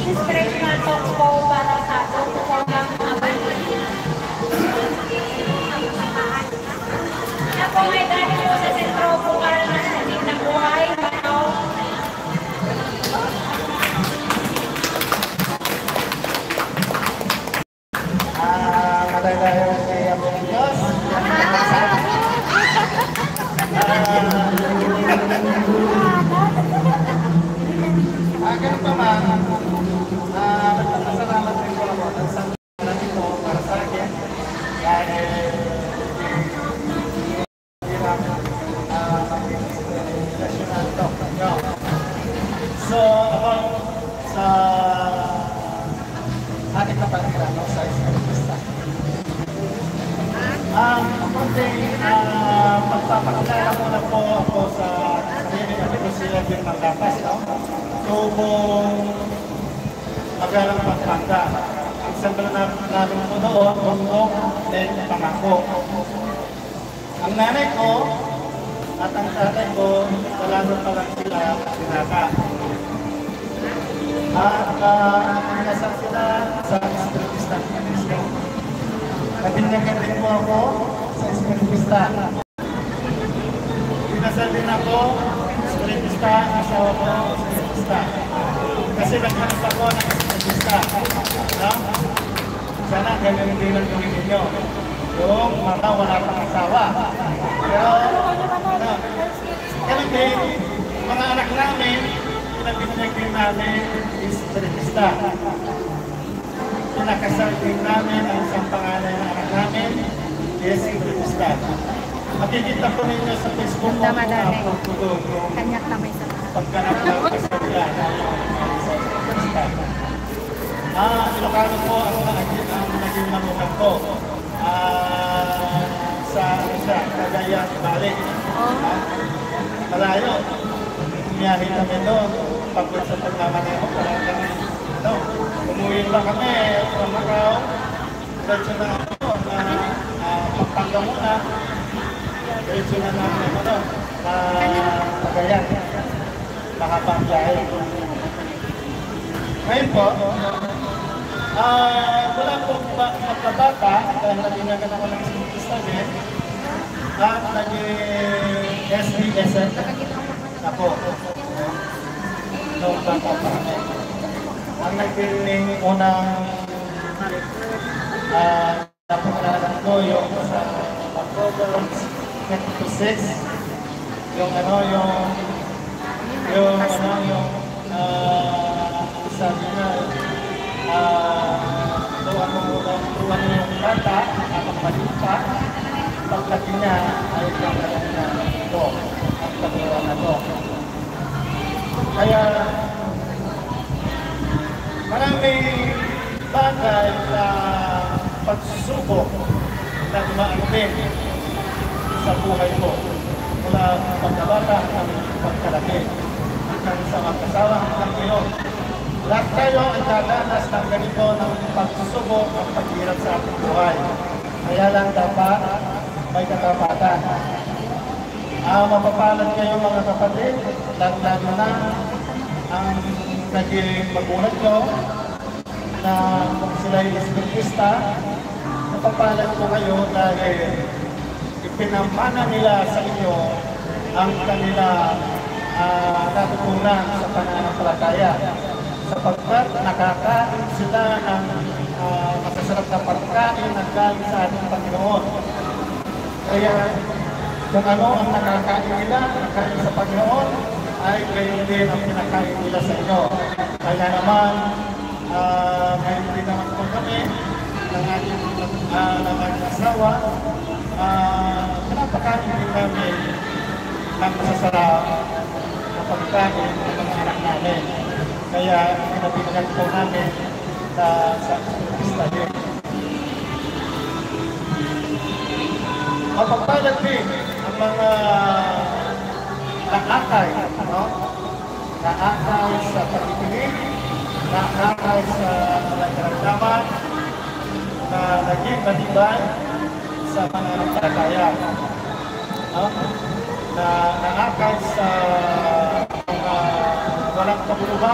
inspirational talks po para sa atong po ng mga bata. Ako ay dahil po sa sentro bukal na salit ng buhay. Dahil sa among Diyos. Ganito man, nagpapasalamat rin ko ako at sa natin ko para sa akin dahil hirap national talk nyo. So, ako sa ating kapag-irano sa Islamista. Kunting magpapakilala muna po ako sa sarili natin ko sila din maglapas, no? Tubong magalang pagpanda. Ang sambal namin po doon, bundok, then pangako. Ang nanay ko at ang tatay ko, palalo pa lang sila sinaka. At nasal sila sa Islamista. Nabinyagan din po ako sa Islamista. Pinasal din ako sa Islamista, asawa ko sa Islamista. Kasi naghanap ako ng Islamista. No? Sana ganyan din ang gawin ninyo. Yung mga wala pang asawa. Pero, ganun din, mga anak namin, pinabinyag din namin is Islamista. Pinakasal din namin ang isang pangalan ng anak namin, is Islamista. Makikita po ninyo sa Facebook ko kung pagkanap ng kasabila ng Islamista. Ilocano po ang naging mamunan ko sa Cagayan, balik. Malayo. Umiyahin kami doon. Pagod sa pagmamaneho, parang kami, umuwi lang kami sa Macau. Diretso na ako Pampanga muna. Diretso na namin Cagayan. Mahabang biyahe. Ngayon po, wala po magkabata dahil nabinagan ako ng Islamista din at naging SBSN ako. Noong bata pa kami. Ang nagpiling unang napagalalan ko yung sa October 26, yung sabi na tuwan yung bata at ang palipa pagkati niya ay pagkaroon na ito ang pagkaroon na ito. Kaya maraming bagay na pagsubok na dumaanin sa buhay ko mula pagkabata hanggang pagkalaki hanggang sa magkasawa hanggang ngayon. Lahat tayo ay dadanas ng ganito ng pagsubok at paghirap sa ating buhay. Kaya lang dapat may katapatan. Mapapalad kayo mga kapatid, lalo na ang naging magulang nyo na kung sila yung Islamista, mapapalad ko kayo dahil ipinamana nila sa inyo ang kanila natutunan sa pananampalataya. Sapagkat nakakain sila ng masasarap na pagkain na galing sa ating Panginoon. Kaya kung ano ang nakakain nila, nakakain sa Panginoon, ay gayon din ang pinakain nila sa inyo. Kaya naman, ngayon din naman po kami ng ating asawa, pinapakain din kami ng masasarap na pagkain ng mga anak namin. Kaya pinabigyan po namin sa Islamista din. Mapagpalad din ang mga naakay, naakay sa pag-ibig, naakay sa nagkaramdaman, na naging matibay sa pananampalataya, na naakay sa mga walang kabuluhan